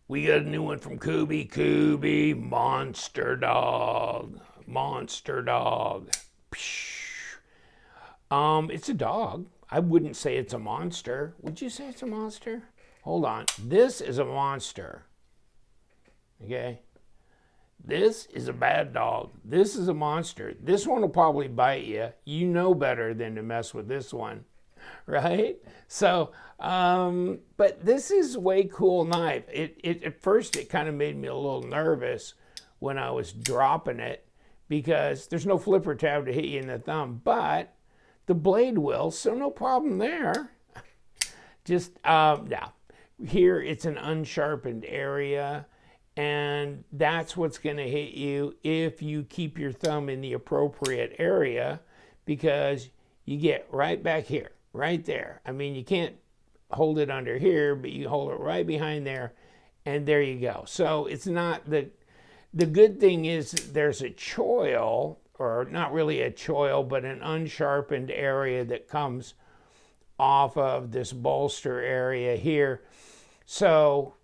We got a new one from Kubey Monsterdog. Monsterdog. It's a dog. I wouldn't say it's a monster. Would you say it's a monster? Hold on. This is a monster. Okay? This is a bad dog. This is a monster. This one will probably bite you. You know better than to mess with this one, right? So, but this is a way cool knife. At first it kind of made me a little nervous when I was dropping it because there's no flipper tab to hit you in the thumb, but the blade will, so no problem there. Just, yeah. Here it's an unsharpened area, and that's what's going to hit you if you keep your thumb in the appropriate area, because you get right back here, right there. I mean, you can't hold it under here, but you hold it right behind there, and there you go. So it's not the good thing is there's a choil, or not really a choil, but an unsharpened area that comes off of this bolster area here. So,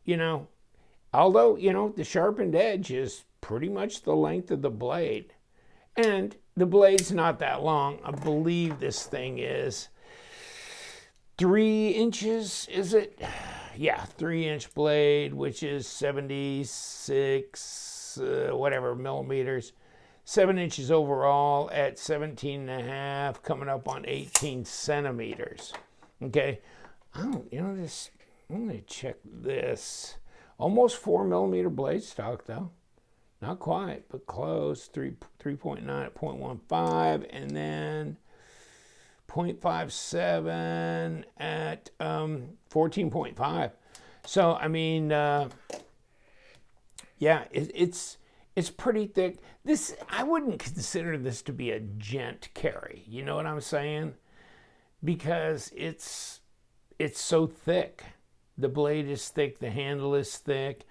although, the sharpened edge is pretty much the length of the blade. And the blade's not that long. I believe this thing is 3 inches, is it? Yeah, 3-inch blade, which is 76, millimeters. 7 inches overall at 17.5, coming up on 18 centimeters. Okay, I'm going to check this. Almost 4 millimeter blade stock though. Not quite, but close. 3.9 at 0.15, and then 0.57 at 14.5. So I mean, yeah, it's pretty thick. This, I wouldn't consider this to be a gent carry. You know what I'm saying? Because it's so thick. The blade is thick, the handle is thick.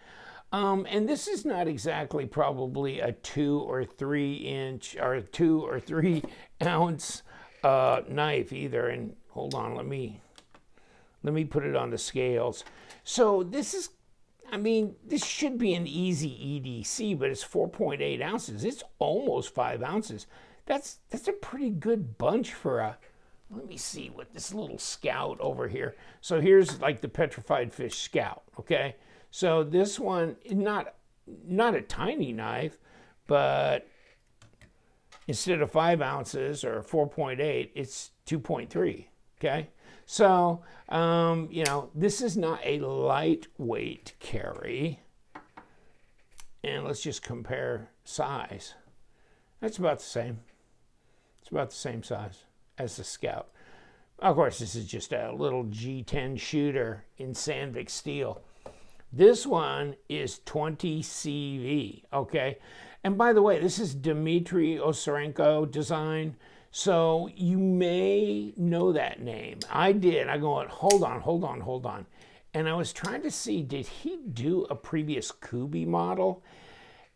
And this is not exactly probably a 2 or 3 inch or 2 or 3 ounce knife either. And hold on, let me put it on the scales. So this is, this should be an easy EDC, but it's 4.8 ounces. It's almost 5 ounces. That's a pretty good bunch for a, let me see what this little Scout over here. So here's like the petrified fish Scout, okay? So this one, not a tiny knife, but instead of 5 ounces or 4.8, it's 2.3, okay? So, this is not a lightweight carry. And let's just compare size. That's about the same. It's about the same size as the Scout. Of course, this is just a little G10 shooter in Sandvik steel. This one is 20 CV, okay? And by the way, this is Dmitry Osarenko design, so you may know that name. I did. I go, hold on. And I was trying to see, did he do a previous Kubey model?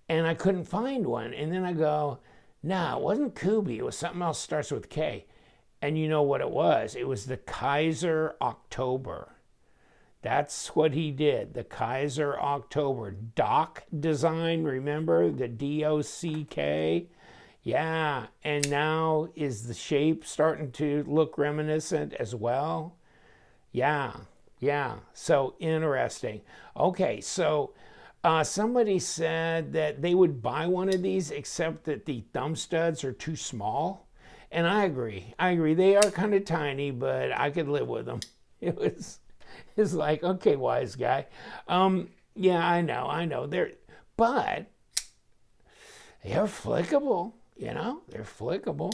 And I couldn't find one. And then I go, no, it wasn't Kubey. It was something else starts with K. And you know what it was? It was the Kaiser October. That's what he did, the Kaiser October. Dock design, remember? The DOCK? Yeah, and now is the shape starting to look reminiscent as well? Yeah, so interesting. Okay, so somebody said that they would buy one of these except that the thumb studs are too small. And I agree. They are kind of tiny, but I could live with them. It's like, okay, wise guy. Yeah, I know. But they're flickable, they're flickable.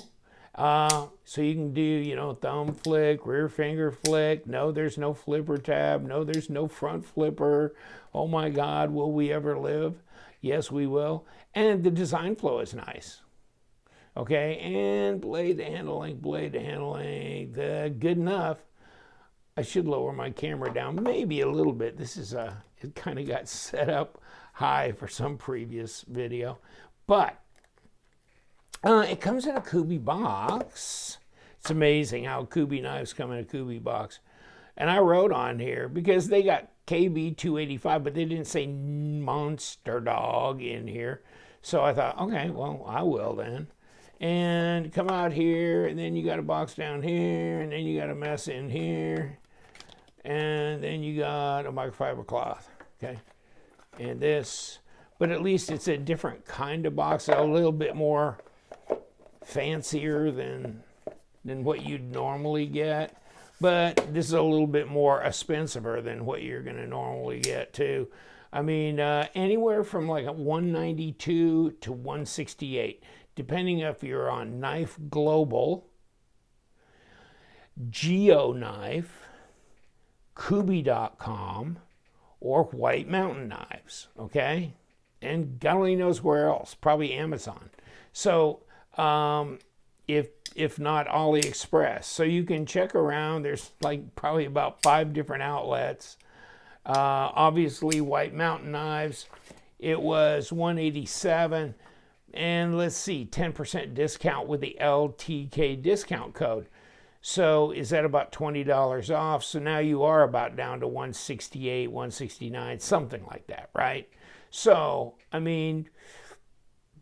So you can do, thumb flick, rear finger flick. No, there's no flipper tab. No, there's no front flipper. Oh my God, will we ever live? Yes, we will. And the design flow is nice. Okay, and blade handling, good enough. I should lower my camera down maybe a little bit. This is it kind of got set up high for some previous video, but it comes in a Kubey box. It's amazing how Kubey knives come in a Kubey box. And I wrote on here because they got KB285, but they didn't say Monsterdog in here. So I thought, okay, well, I will then. And come out here, and then you got a box down here, and then you got a mess in here, and then you got a microfiber cloth, okay? And this, but at least it's a different kind of box, a little bit more fancier than what you'd normally get. But this is a little bit more expensiver than what you're going to normally get too. I mean, anywhere from like a 192 to 168, depending if you're on Knife Global, GeoKnife, Kubey.com, or White Mountain Knives, okay? And God only knows where else, probably Amazon. So if not AliExpress. So you can check around. There's like probably about 5 different outlets. Obviously, White Mountain Knives, it was $187. And let's see, 10% discount with the LTK discount code. So is that about $20 off? So now you are about down to $168, $169, something like that, right? So, I mean,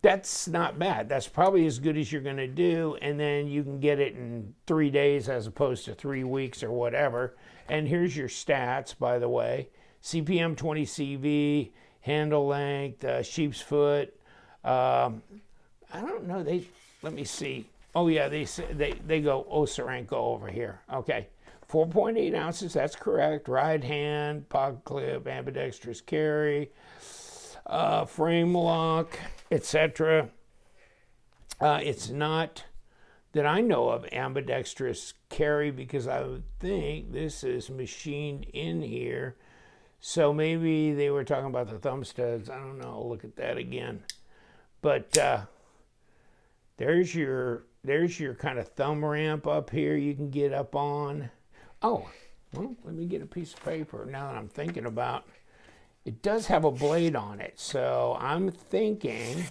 that's not bad. That's probably as good as you're going to do, and then you can get it in 3 days as opposed to 3 weeks or whatever. And here's your stats, by the way. CPM 20 CV, handle length, sheep's foot. I don't know. Let me see. Oh yeah, they go Osarenko over here. Okay, 4.8 ounces. That's correct. Ride hand, pocket clip, ambidextrous carry, frame lock, etc. It's not that I know of ambidextrous carry, because I would think this is machined in here. So maybe they were talking about the thumb studs. I don't know. I'll look at that again. But there's your kind of thumb ramp up here you can get up on. Oh, well, let me get a piece of paper now that I'm thinking about. It does have a blade on it, so I'm thinking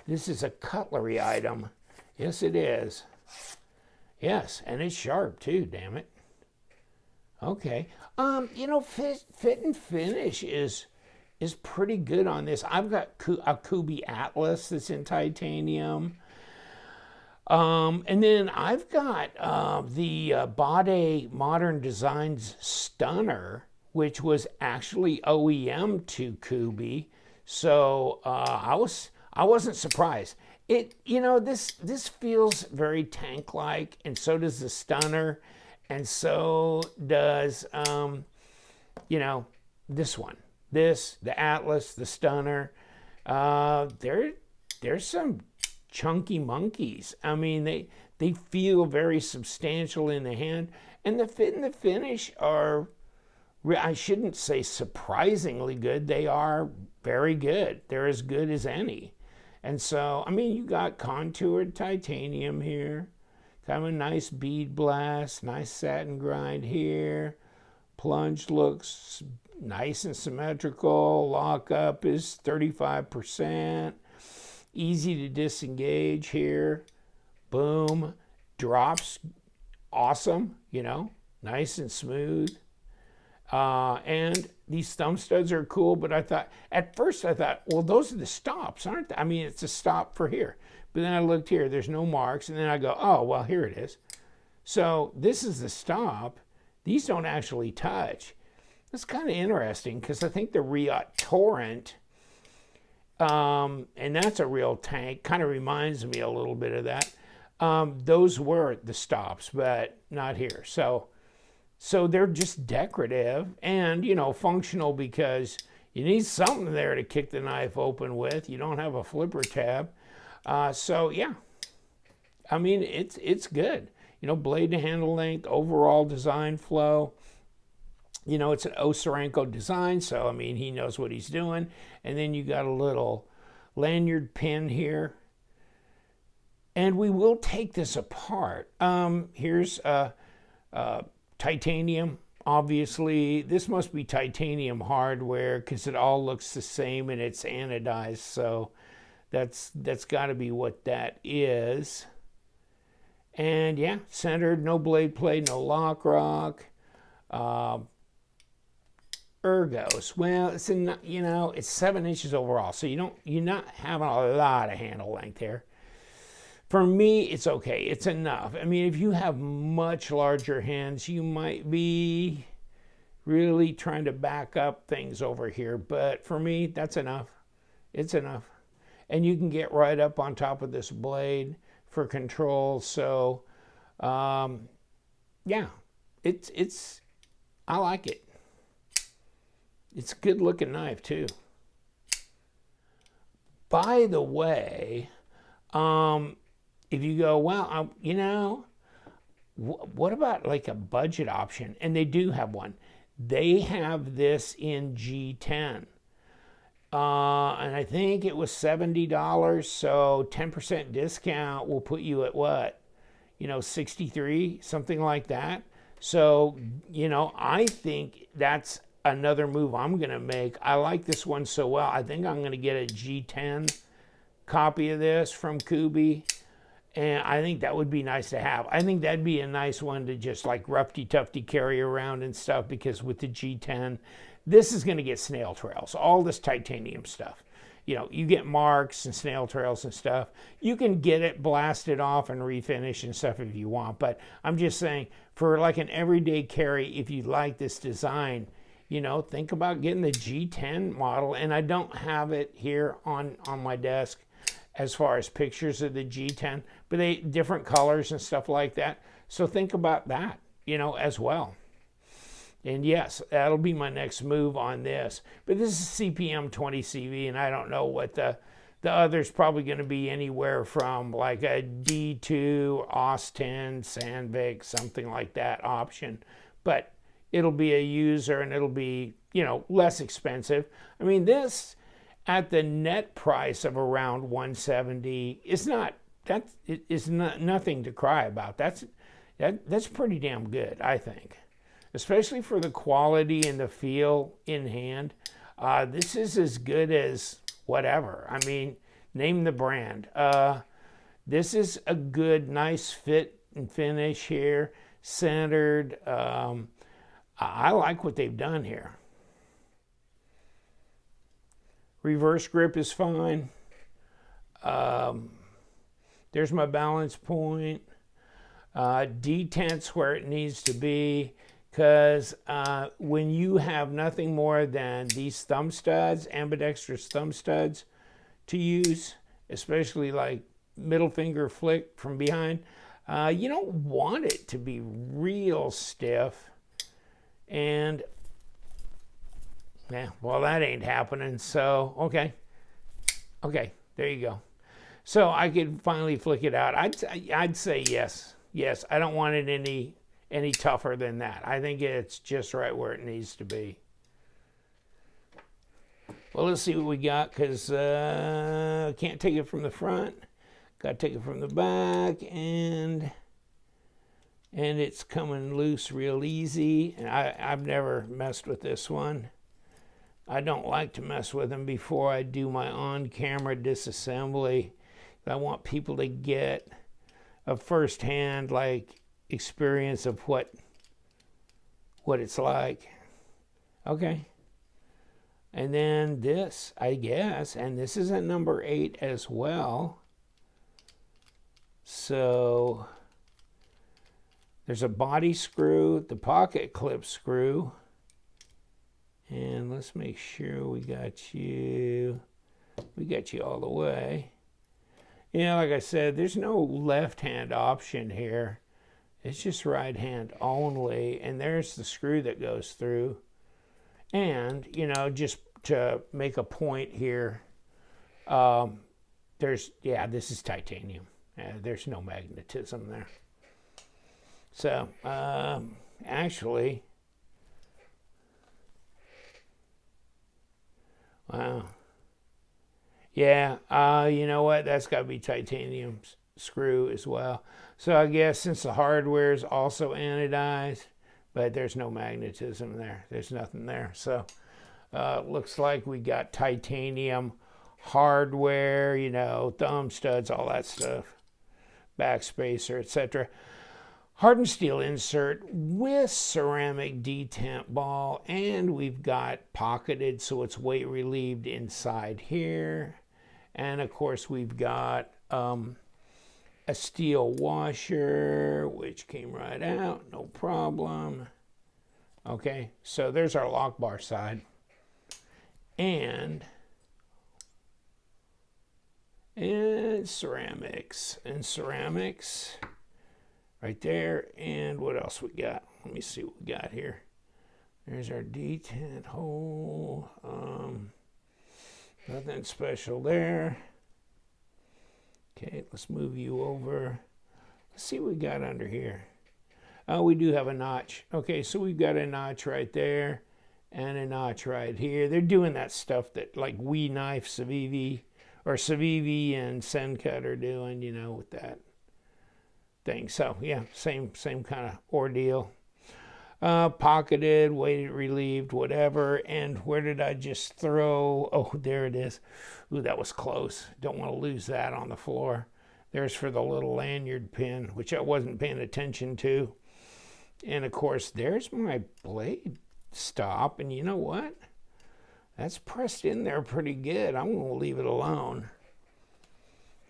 this is a cutlery item. Yes, it is. Yes, and it's sharp too, damn it. Okay. Fit and finish is pretty good on this. I've got a Kubey Atlas that's in titanium. And then I've got the Bade Modern Designs Stunner, which was actually OEM to Kubey. So I wasn't surprised. This feels very tank-like, and so does the Stunner, and so does this one. The Atlas, the Stunner. There's some chunky monkeys. I mean, they feel very substantial in the hand, and the fit and the finish are, I shouldn't say surprisingly good, they are very good. They're as good as any. And so, I mean, you got contoured titanium here, kind of a nice bead blast, nice satin grind here. Plunge looks nice and symmetrical. Lockup is 35%. Easy to disengage here. Boom. Drops awesome, nice and smooth. And these thumb studs are cool, but at first I thought, well, those are the stops, aren't they? I mean, it's a stop for here. But then I looked here, there's no marks, and then I go, oh, well, here it is. So this is the stop. These don't actually touch. That's kind of interesting, because I think the Riot Torrent, and that's a real tank, kind of reminds me a little bit of that. Those were the stops, but not here. So they're just decorative and, functional, because you need something there to kick the knife open with. You don't have a flipper tab. So yeah, I mean, it's good. Blade to handle length, overall design flow. It's an Osarenko design, so I mean, he knows what he's doing. And then you got a little lanyard pin here. And we will take this apart. Here's titanium. Obviously, this must be titanium hardware, because it all looks the same and it's anodized. So that's got to be what that is. And yeah, centered, no blade plate, no lock rock. ergos. Well, it's it's 7 inches overall, so you're not having a lot of handle length here. For me, it's okay. It's enough. I mean, if you have much larger hands, you might be really trying to back up things over here. But for me, that's enough. It's enough. And you can get right up on top of this blade for control. So, yeah, I like it. It's a good looking knife too. By the way, if you go, well, what about like a budget option? And they do have one. They have this in G10. And I think it was $70, so 10% discount will put you at what? 63, something like that. So, I think that's another move I'm going to make. I like this one so well. I think I'm going to get a G10 copy of this from Kubey. And I think that would be nice to have. I think that'd be a nice one to just like roughy-tufty carry around and stuff, because with the G10, this is going to get snail trails, all this titanium stuff. You get marks and snail trails and stuff. You can get it blasted off and refinish and stuff if you want. But I'm just saying, for like an everyday carry, if you like this design, think about getting the G10 model. And I don't have it here on my desk as far as pictures of the G10, but they different colors and stuff like that. So think about that, as well. And yes, that'll be my next move on this. But this is CPM 20CV, and I don't know what the other's probably going to be anywhere from like a D2, Austin, Sandvik, something like that option. But it'll be a user, and it'll be, less expensive. I mean, this at the net price of around $170 is nothing to cry about. That's pretty damn good, I think, especially for the quality and the feel in hand. This is as good as whatever. I mean, name the brand. This is a good, nice fit and finish here, centered. I like what they've done here. Reverse grip is fine. There's my balance point. Detent's where it needs to be, because when you have nothing more than these thumb studs, ambidextrous thumb studs to use, especially like middle finger flick from behind, you don't want it to be real stiff. And yeah, well, that ain't happening. So, okay, there you go. So I could finally flick it out. I'd say yes. I don't want it any tougher than that. I think it's just right where it needs to be. Well, let's see what we got, because I can't take it from the front. Got to take it from the back, and it's coming loose real easy. And I've never messed with this one. I don't like to mess with them before I do my on-camera disassembly. I want people to get a first-hand experience of what it's like. Okay. And then this, I guess, and this is a number 8 as well. So there's a body screw, the pocket clip screw. And let's make sure we got you all the way. Like I said, there's no left-hand option here. It's just right hand only. And there's the screw that goes through. And, just to make a point here, this is titanium. There's no magnetism there. So, actually, wow. Yeah, you know what? That's got to be titanium screw as well. So I guess since the hardware is also anodized, but there's no magnetism there. There's nothing there. So looks like we got titanium hardware, thumb studs, all that stuff, backspacer, etc. hardened steel insert with ceramic detent ball, and we've got pocketed so it's weight relieved inside here. And of course we've got a steel washer, which came right out, no problem. Okay, so there's our lock bar side. And ceramics, right there. And what else we got? Let me see what we got here. There's our detent hole. Nothing special there. Okay, let's move you over. Let's see what we got under here. Oh, we do have a notch. Okay, so we've got a notch right there and a notch right here. They're doing that stuff that like We Knife Civivi or Civivi and Sencut are doing, you know, with that thing. So yeah, same kind of ordeal. Pocketed, weighted, relieved, whatever. And where did I just throw? Oh, there it is. Ooh, that was close. Don't want to lose that on the floor. There's for the little lanyard pin, which I wasn't paying attention to. And of course, there's my blade stop. And you know what? That's pressed in there pretty good. I'm going to leave it alone.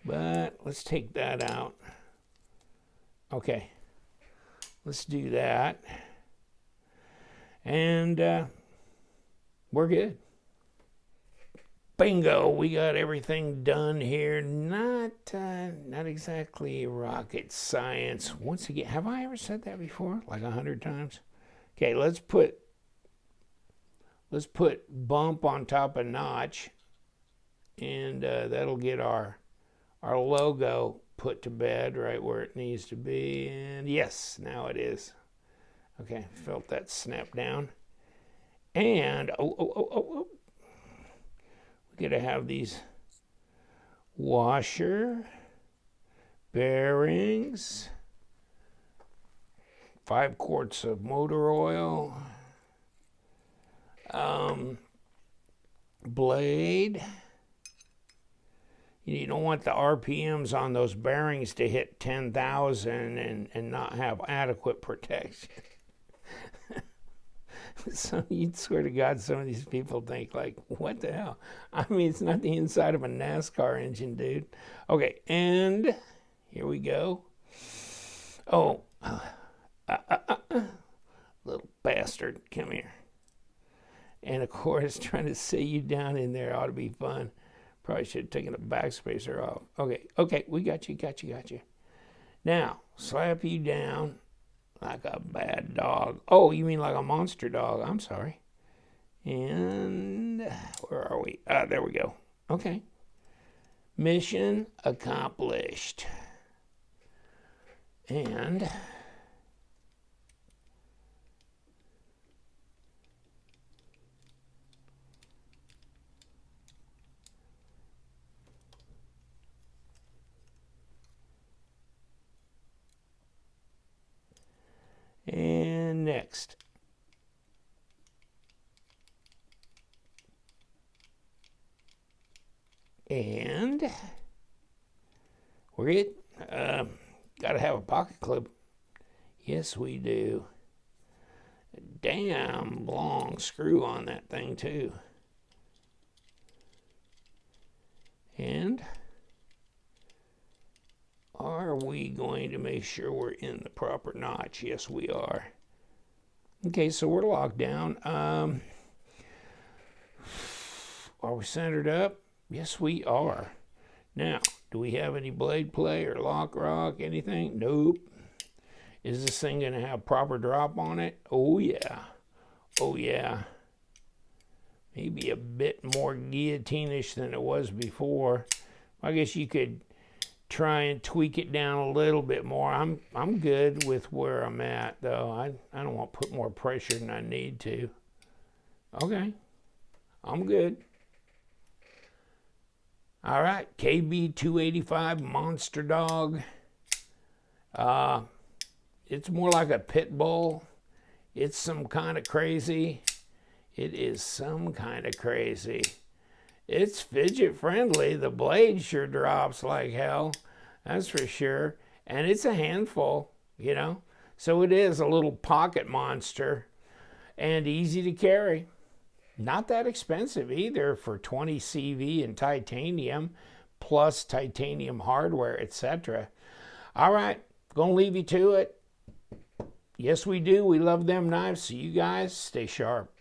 But let's take that out. Okay. Let's do that. And we're good. Bingo, we got everything done here. Not exactly rocket science. Once again, have I ever said that before? Like 100 times? Okay, let's put bump on top of notch, and that'll get our logo put to bed right where it needs to be. And yes, now it is. Okay, felt that snap down. And we gotta have these washer bearings, 5 quarts of motor oil, blade. You don't want the RPMs on those bearings to hit 10,000 and not have adequate protection. So you'd swear to God, some of these people think like, what the hell? I mean, it's not the inside of a NASCAR engine, dude. Okay, and here we go. Oh, little bastard, come here. And of course, trying to sit you down in there ought to be fun. Probably should have taken the backspacer off. Okay, we got you. Now, slap you down like a bad dog. Oh, you mean like a monster dog. I'm sorry. And where are we? There we go. Okay. Mission accomplished. And next. And we're good. Gotta have a pocket clip. Yes, we do. A damn long screw on that thing too. And are we going to make sure we're in the proper notch? Yes, we are. Okay, so we're locked down. Are we centered up? Yes, we are. Now, do we have any blade play or lock rock, anything? Nope. Is this thing going to have proper drop on it? Oh, yeah. Oh, yeah. Maybe a bit more guillotine-ish than it was before. I guess you could try and tweak it down a little bit more. I'm good with where I'm at, though. I don't want to put more pressure than I need to. Okay. I'm good. All right, KB285 Monsterdog. It's more like a pit bull. It's some kind of crazy. It is some kind of crazy. It's fidget friendly. The blade sure drops like hell. That's for sure. And it's a handful, you know. So it is a little pocket monster and easy to carry. Not that expensive either for 20 CV and titanium, plus titanium hardware, etc. All right, gonna leave you to it. Yes, we do. We love them knives. So you guys stay sharp.